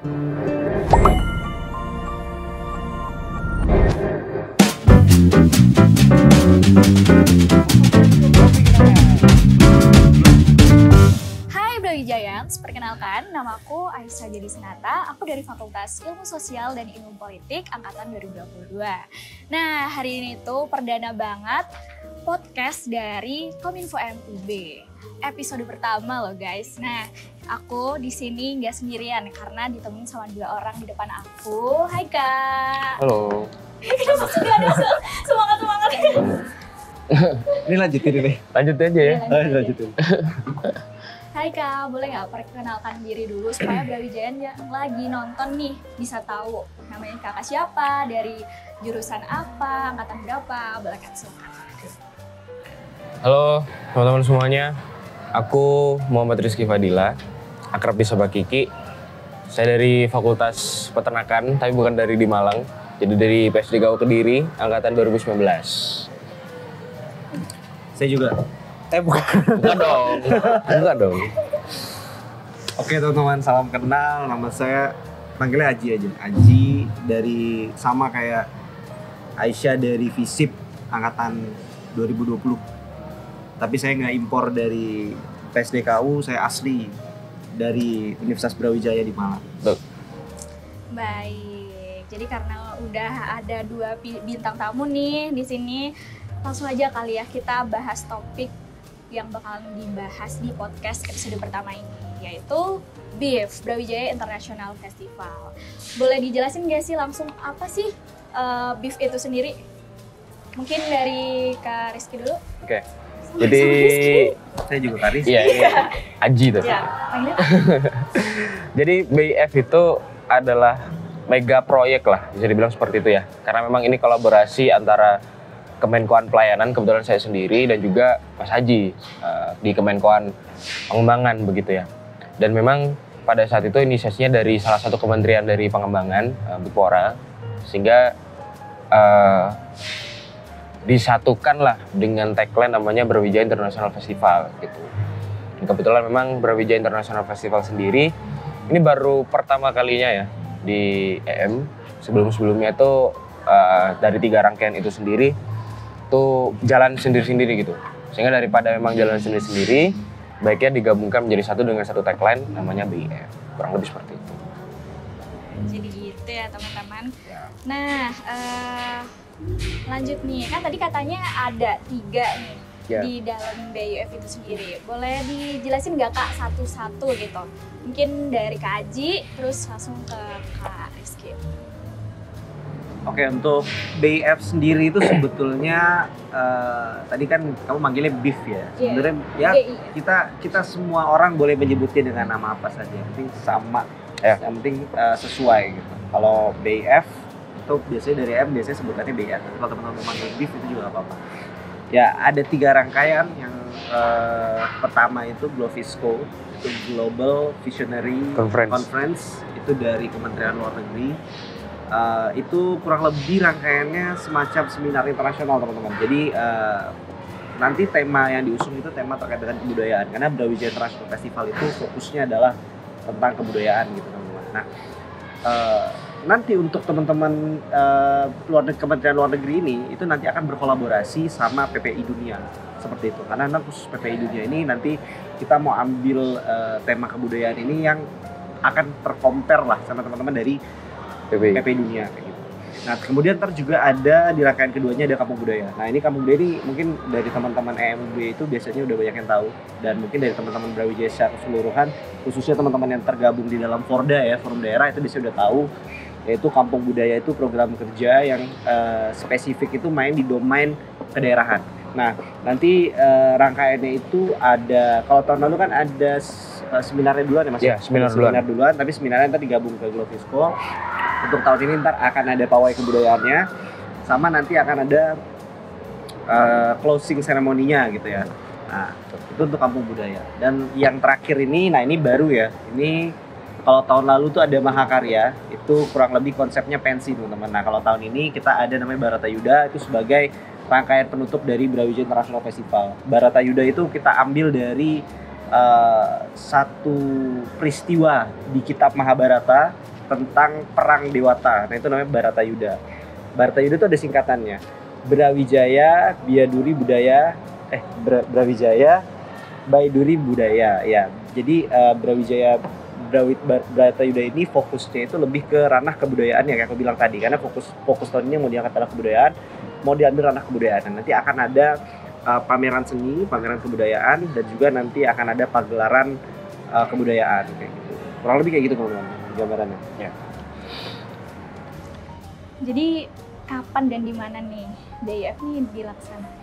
Hai Brawijayans, perkenalkan namaku Aisyah Jadi Senata, aku dari Fakultas Ilmu Sosial dan Ilmu Politik Angkatan 2022. Nah, hari ini tuh perdana banget podcast dari Kominfo MIB. Episode pertama loh guys. Nah, aku di sini nggak sendirian karena ditemuin sama dua orang di depan aku. Hai Kak. Halo. Kenapa sih nggak ada semangat-semangat? Ini lanjutin ini. Lanjut aja ya. Lanjutin. Hai Kak, boleh nggak perkenalkan diri dulu supaya Brawijayan yang lagi nonton nih bisa tahu namanya kakak siapa, dari jurusan apa, angkatan berapa, boleh kan silakan. Halo teman-teman semuanya. Aku Muhammad Rizky Fadila, akrab disapa Kiki. Saya dari Fakultas Peternakan, tapi bukan dari di Malang. Jadi dari PSD Kediri, angkatan 2019. Saya juga. Bukan. Enggak dong. Enggak dong. Oke teman-teman, salam kenal. Nama saya panggilnya Aji aja. Aji dari sama kayak Aisyah dari FISIP angkatan 2020. Tapi saya nggak impor dari PSDKU, saya asli dari Universitas Brawijaya di Malang. Tuh. Baik, jadi karena udah ada dua bintang tamu nih di sini, langsung aja kali ya kita bahas topik yang bakalan dibahas di podcast episode pertama ini, yaitu BIF, Brawijaya International Festival. Boleh dijelasin nggak sih langsung apa sih BIF itu sendiri? Mungkin dari Kak Rizky dulu. Oke. Jadi Saya juga Karis. iya. Aji tuh. Ya, panggilnya. Jadi BIF itu adalah mega proyek lah, bisa dibilang seperti itu ya. Karena memang ini kolaborasi antara Kemenkoan Pelayanan, kebetulan saya sendiri, dan juga Mas Haji di Kemenkoan Pengembangan begitu ya. Dan memang pada saat itu inisiasinya dari salah satu kementerian dari pengembangan, Bupora, sehingga disatukan lah dengan tagline namanya Brawijaya International Festival gitu. Dan kebetulan memang Brawijaya International Festival sendiri ini baru pertama kalinya ya di EM. Sebelum-sebelumnya itu dari 3 rangkaian itu sendiri tuh jalan sendiri-sendiri gitu. Sehingga daripada memang jalan sendiri-sendiri, baiknya digabungkan menjadi satu dengan satu tagline namanya BIF. Kurang lebih seperti itu. Jadi gitu ya teman-teman. Nah, lanjut nih, kan tadi katanya ada 3 nih di dalam BIF itu sendiri. Boleh dijelasin nggak Kak satu-satu gitu? Mungkin dari Kak Aji, terus langsung ke Kak Rizky. Oke, untuk BIF sendiri itu sebetulnya tadi kan kamu manggilnya BIF ya. Sebenarnya ya kita semua orang boleh menyebutnya dengan nama apa saja. Yang penting sama, yang penting sesuai gitu. Kalau BIF itu biasanya dari M biasanya sebutannya BIF. Tapi kalau teman-teman manggil BIF itu juga nggak apa-apa. Ya ada 3 rangkaian. Yang pertama itu Glovisco, itu Global Visionary Conference, itu dari Kementerian Luar Negeri. Itu kurang lebih rangkaiannya semacam seminar internasional teman-teman. Jadi nanti tema yang diusung itu tema terkait dengan kebudayaan, karena Brawijaya International Festival itu fokusnya adalah tentang kebudayaan gitu teman-teman. Nah nanti untuk teman-teman Kementerian Luar Negeri ini itu nanti akan berkolaborasi sama PPI Dunia seperti itu. Karena khusus PPI Dunia ini nanti kita mau ambil tema kebudayaan ini yang akan tercompare lah sama teman-teman dari PPI Dunia kayak gitu. Nah kemudian ntar juga ada di rangkaian keduanya ada Kampung Budaya. Nah ini Kampung Budaya ini mungkin dari teman-teman EMUB itu biasanya udah banyak yang tahu, dan mungkin dari teman-teman Brawijaya secara keseluruhan, khususnya teman-teman yang tergabung di dalam Forda ya, forum daerah itu biasanya udah tahu, yaitu Kampung Budaya itu program kerja yang spesifik itu main di domain kedaerahan. Nah nanti rangkaiannya itu ada, kalau tahun lalu kan ada seminarnya duluan ya Mas? Iya, seminar duluan, tapi seminarnya ntar digabung ke Glovisco. Untuk tahun ini ntar akan ada pawai kebudayaannya, sama nanti akan ada closing ceremony-nya gitu ya. Nah itu untuk Kampung Budaya. Dan yang terakhir ini, nah ini baru ya, ini kalau tahun lalu tuh ada Mahakarya, itu kurang lebih konsepnya pensi teman-teman. Nah kalau tahun ini kita ada namanya Baratayuda, itu sebagai rangkaian penutup dari Brawijaya International Festival. Baratayuda itu kita ambil dari satu peristiwa di kitab Mahabharata tentang perang Dewata. Nah itu namanya Baratayuda. Baratayuda itu ada singkatannya. Brawijaya, Biaduri Budaya, Brawijaya, Baiduri Budaya. Ya, jadi Baratayuda ini fokusnya itu lebih ke ranah kebudayaan ya kayak aku bilang tadi. Karena fokus tahun ini mau diangkat adalah kebudayaan, mau diambil ranah kebudayaan. Dan nanti akan ada pameran seni, pameran kebudayaan, dan juga nanti akan ada pagelaran kebudayaan kayak gitu. Kurang lebih kayak gitu teman-teman gambarannya. Ya. Jadi kapan dan di mana nih BIF ini dilaksanakan?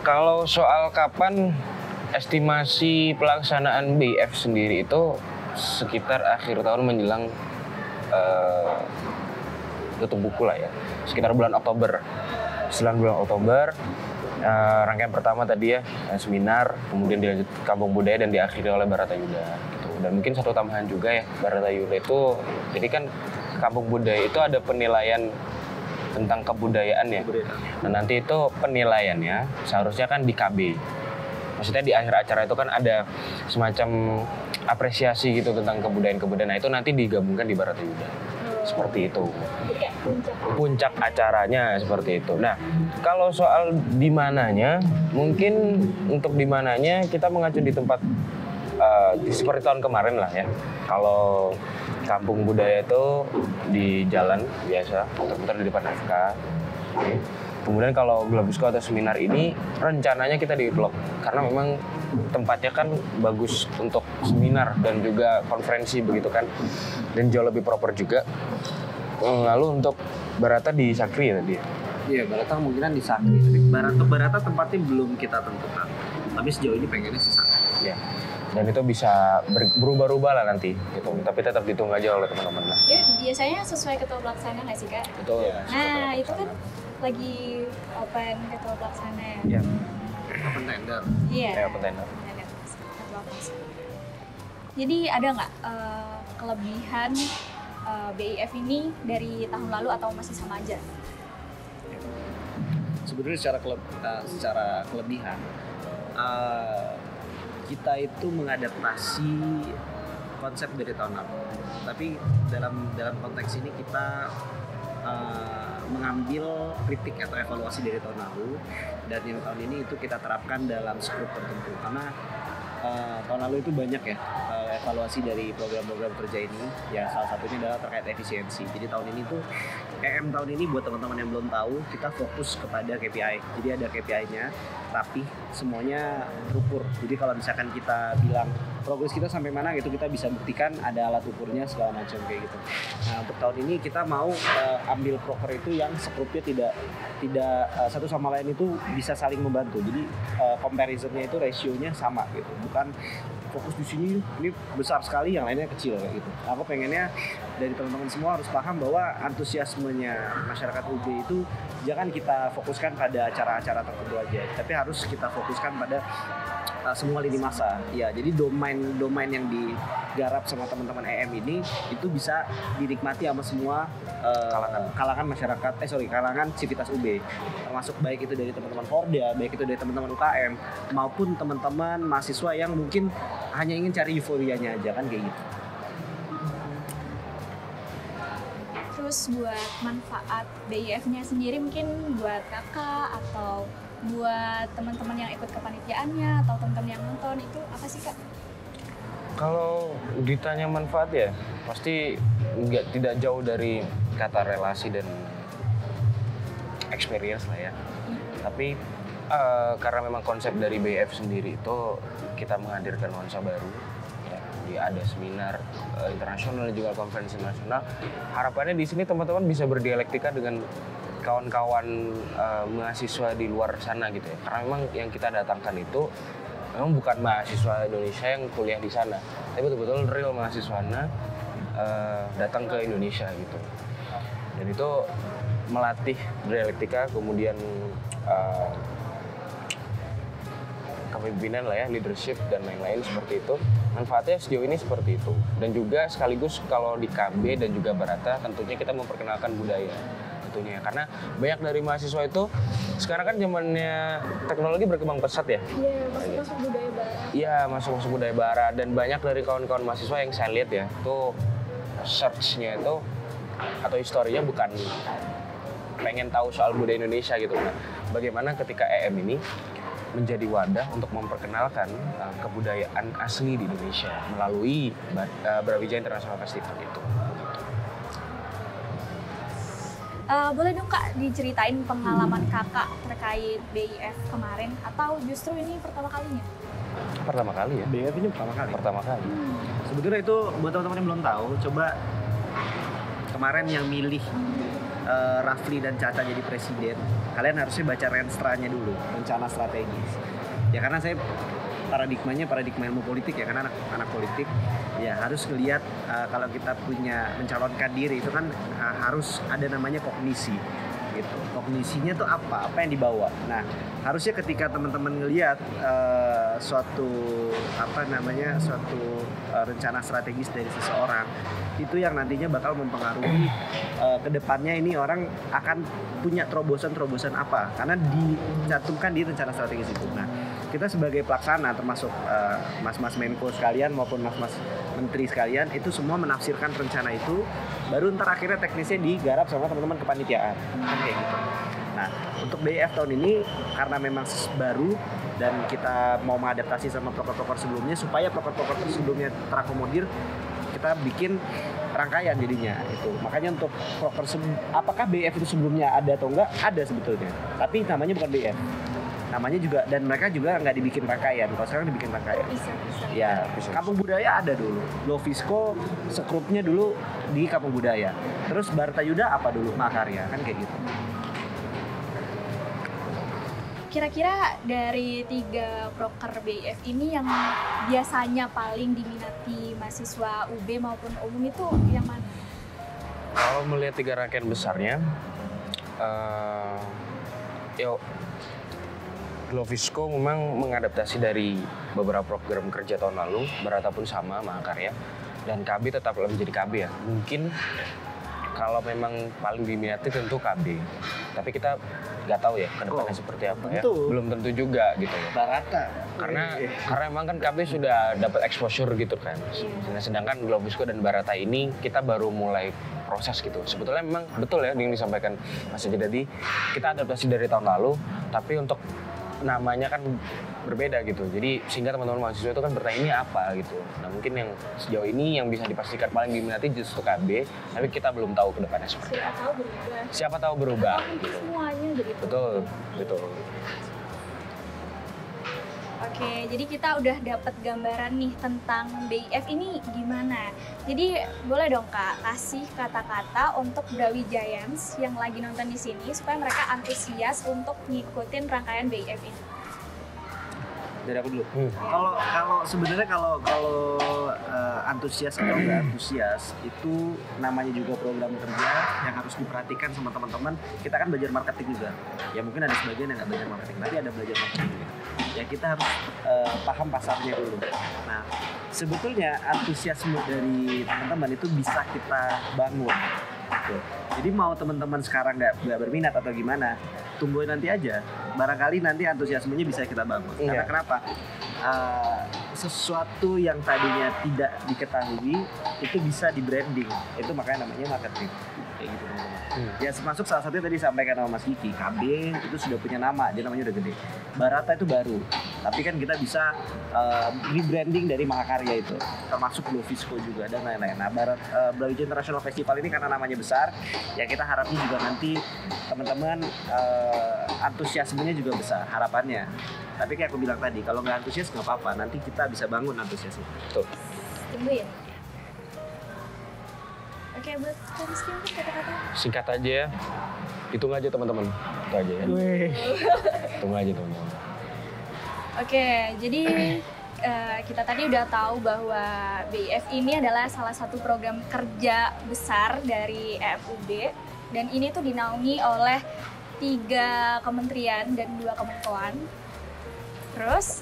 Kalau soal kapan, estimasi pelaksanaan BIF sendiri itu sekitar akhir tahun menjelang tutup buku lah ya, sekitar bulan Oktober. Setelah bulan Oktober, rangkaian pertama tadi ya seminar, kemudian dilanjut Kampung Budaya dan diakhiri oleh Baratayuda. Gitu. Dan mungkin satu tambahan juga ya, Baratayuda itu, jadi kan Kampung Budaya itu ada penilaian tentang kebudayaan ya. Nah nanti itu penilaiannya seharusnya kan di KB. Maksudnya di akhir acara itu kan ada semacam apresiasi gitu tentang kebudayaan-kebudayaan. Nah itu nanti digabungkan di Baratayuda. Seperti itu. Puncak acaranya seperti itu. Nah kalau soal di mananya, mungkin untuk di mananya kita mengacu di tempat seperti tahun kemarin lah ya. Kalau Kampung Budaya itu di jalan biasa, putar-putar di depan FK. Oke. Kemudian kalau Globusco atau seminar ini rencananya kita di blok karena memang tempatnya kan bagus untuk seminar dan juga konferensi begitu kan, dan jauh lebih proper juga. Lalu untuk Barata di Sakri ya tadi. Iya, Barata kemungkinan di Sakri. Barata tempatnya belum kita tentukan, tapi sejauh ini pengennya sih Sakri. Ya. Dan itu bisa berubah-ubah lah nanti gitu. Tapi tetap ditunggu aja oleh teman-teman lah. Ya, biasanya sesuai ketua pelaksana nggak sih Kak? Betul. Ya, nah itu kan lagi open ketua pelaksana ya? Ya. Open tender. Iya. Ya, open tender. Ketua pelaksana. Jadi ada nggak kelebihan BIF ini dari tahun lalu atau masih sama aja? Sebenarnya secara kelebihan, kita itu mengadaptasi konsep dari tahun lalu. Tapi dalam konteks ini kita mengambil kritik atau evaluasi dari tahun lalu, dan yang tahun ini itu kita terapkan dalam skop tertentu. Karena tahun lalu itu banyak ya evaluasi dari program-program kerja ini. Ya salah satunya adalah terkait efisiensi. Jadi tahun ini tuh tahun ini buat teman-teman yang belum tahu, kita fokus kepada KPI. Jadi ada KPI-nya, rapih, semuanya terukur. Jadi kalau misalkan kita bilang progres kita sampai mana gitu, kita bisa buktikan, ada alat ukurnya segala macam kayak gitu. Nah untuk tahun ini kita mau ambil proker itu yang skrupnya tidak satu sama lain itu bisa saling membantu. Jadi comparisonnya itu rasionya sama gitu, bukan fokus di sini ini besar sekali yang lainnya kecil kayak gitu. Aku pengennya dari teman-teman semua harus paham bahwa antusiasmenya masyarakat UB itu jangan kita fokuskan pada acara-acara tertentu aja, tapi harus kita fokuskan pada semua lini masa. Ya, jadi domain yang digarap sama teman-teman EM ini itu bisa dinikmati sama semua kalangan masyarakat, kalangan civitas UB. Termasuk baik itu dari teman-teman Forda, baik itu dari teman-teman UKM, maupun teman-teman mahasiswa yang mungkin hanya ingin cari euforianya aja kan kayak gitu. Terus buat manfaat BIF-nya sendiri mungkin buat kakak atau buat teman-teman yang ikut kepanitiaannya atau teman-teman yang nonton itu apa sih Kak? Kalau ditanya manfaat ya pasti tidak jauh dari kata relasi dan experience lah ya. Tapi karena memang konsep dari BIF sendiri itu kita menghadirkan nuansa baru. Ada seminar internasional juga konferensi nasional. Harapannya di sini teman-teman bisa berdialektika dengan kawan-kawan mahasiswa di luar sana gitu ya. Karena memang yang kita datangkan itu memang bukan mahasiswa Indonesia yang kuliah di sana, tapi betul-betul real mahasiswana datang ke Indonesia gitu. Dan itu melatih dialektika, kemudian kepemimpinan lah ya, leadership dan lain-lain seperti itu. Manfaatnya sejauh ini seperti itu. Dan juga sekaligus kalau di KB dan juga Barata tentunya kita memperkenalkan budaya tentunya. Karena banyak dari mahasiswa itu sekarang kan zamannya teknologi berkembang pesat ya. Iya, masuk budaya barat. Iya, masuk budaya barat, dan banyak dari kawan-kawan mahasiswa yang saya lihat ya, itu search-nya itu atau historinya bukan pengen tahu soal budaya Indonesia gitu kan. Bagaimana ketika EM ini menjadi wadah untuk memperkenalkan kebudayaan asli di Indonesia melalui Brawijaya International Festival itu. Boleh dong Kak diceritain pengalaman Kakak terkait BIF kemarin atau justru ini pertama kalinya? Pertama kali ya? BIF ini pertama kali. Pertama kali. Sebetulnya itu buat teman-teman yang belum tahu, coba kemarin yang milih Rafli dan Caca jadi presiden, kalian harusnya baca Renstranya dulu, rencana strategis. Ya karena saya paradigma ilmu politik ya, karena anak politik ya harus ngelihat kalau kita punya mencalonkan diri itu kan harus ada namanya kognisi gitu. Kognisinya tuh apa yang dibawa. Nah harusnya ketika teman-teman ngelihat suatu rencana strategis dari seseorang, itu yang nantinya bakal mempengaruhi kedepannya ini orang akan punya terobosan apa, karena dicantumkan di rencana strategis itu. Nah kita sebagai pelaksana termasuk mas-mas Menko sekalian maupun mas-mas menteri sekalian itu semua menafsirkan rencana itu, baru ntar akhirnya teknisnya digarap sama teman-teman kepanitiaan kan kayak gitu. Nah untuk BIF tahun ini karena memang baru dan kita mau mengadaptasi sama proker-proker sebelumnya supaya proker-proker sebelumnya terakomodir, kita bikin rangkaian jadinya itu. Makanya untuk proker apakah BIF itu sebelumnya ada atau enggak, ada sebetulnya, tapi namanya bukan BIF, namanya juga, dan mereka juga nggak dibikin rangkaian. Kalau sekarang dibikin rangkaian. Bisa. Ya, Kampung Budaya ada dulu. Lovisco sekrupnya dulu di Kampung Budaya. Terus Bartayuda apa dulu? Makarya, kan kayak gitu. Kira-kira dari 3 proker BIF ini yang biasanya paling diminati mahasiswa UB maupun umum itu yang mana? Kalau melihat 3 rangkaian besarnya, Lovisco memang mengadaptasi dari beberapa program kerja tahun lalu, Barata pun sama, Mahakarya, dan KB tetaplah menjadi KB ya. Mungkin kalau memang paling diminati tentu KB, tapi kita nggak tahu ya ke depannya seperti apa ya. Belum tentu juga gitu ya. Barata. Karena emang kan KB sudah dapat exposure gitu kan. Sedangkan Lovisco dan Barata ini kita baru mulai proses gitu. Sebetulnya memang betul ya yang disampaikan Mas Edi tadi, kita adaptasi dari tahun lalu, tapi untuk namanya kan berbeda gitu. Jadi sehingga teman-teman mahasiswa itu kan bertanya ini apa gitu. Nah mungkin yang sejauh ini yang bisa dipastikan paling diminati justru KB, tapi kita belum tahu ke depannya seperti apa. Siapa tahu berubah gitu. Semuanya begitu. Betul. Oke, jadi kita udah dapat gambaran nih tentang BIF ini gimana. Jadi boleh dong Kak kasih kata-kata untuk Brawijayans yang lagi nonton di sini supaya mereka antusias untuk ngikutin rangkaian BIF ini. Dari aku dulu. Kalau sebenarnya kalau antusias atau nggak antusias itu namanya juga program kerja yang harus diperhatikan sama teman-teman. Kita kan belajar marketing juga. Ya mungkin ada sebagian yang nggak belajar marketing, tapi ada belajar marketing juga. Ya kita harus paham pasarnya dulu. Nah sebetulnya antusiasme dari teman-teman itu bisa kita bangun. Gitu. Jadi mau teman-teman sekarang nggak berminat atau gimana, tungguin nanti aja. Barangkali nanti antusiasmenya bisa kita bangun. Karena kenapa? Sesuatu yang tadinya tidak diketahui itu bisa di branding. Itu makanya namanya marketing. Kayak gitu teman-teman. Ya termasuk salah satunya tadi disampaikan sama Mas Kiki, KB itu sudah punya nama, dia namanya udah gede. Barata itu baru, tapi kan kita bisa rebranding dari Mahakarya itu, termasuk Lovisco juga dan lain-lain. Nah Brawijaya International Festival ini karena namanya besar, ya kita harapnya juga nanti teman-teman antusiasmenya juga besar, harapannya. Tapi kayak aku bilang tadi, kalau nggak antusias nggak apa-apa, nanti kita bisa bangun antusiasnya. Tuh. Tunggu ya. Oke, buat Rizky mungkin kata-kata. Singkat aja ya. Hitung aja teman-teman. Itu aja ya. Hitung aja teman-teman. Oke, jadi kita tadi udah tahu bahwa BIF ini adalah salah satu program kerja besar dari EFUB, dan ini tuh dinaungi oleh 3 kementerian dan 2 kemenkoan. Terus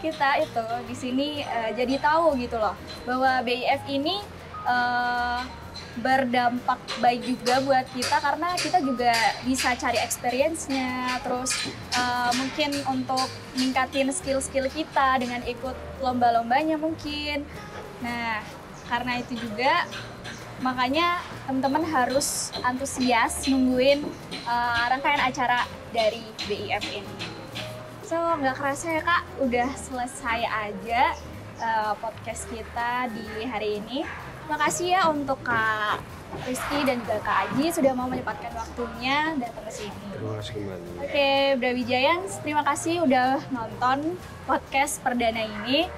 kita itu di sini jadi tahu gitu loh bahwa BIF ini berdampak baik juga buat kita karena kita juga bisa cari experience-nya, terus mungkin untuk ningkatin skill-skill kita dengan ikut lomba-lombanya mungkin. Nah, Karena itu juga makanya teman-teman harus antusias nungguin rangkaian acara dari BIF ini. So nggak kerasa ya Kak, udah selesai aja podcast kita di hari ini. Makasih ya untuk Kak Rizky dan juga Kak Aji sudah mau menyempatkan waktunya datang ke sini. Terima kasih kembali. Oke, Brawijayans, terima kasih udah nonton podcast perdana ini.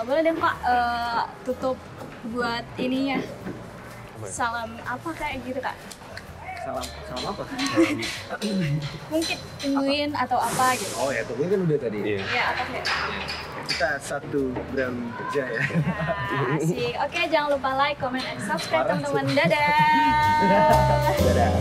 Boleh dong Kak tutup buat ininya. Salam apa kayak gitu Kak? Salam apa? Mungkin tungguin atau apa gitu. Oh ya, tungguin kan udah tadi. Iya. Ya apa kayak? Kita satu Brawijaya. Nah, asik. Oke, jangan lupa like, comment, and subscribe teman-teman. Dadah. Dadah.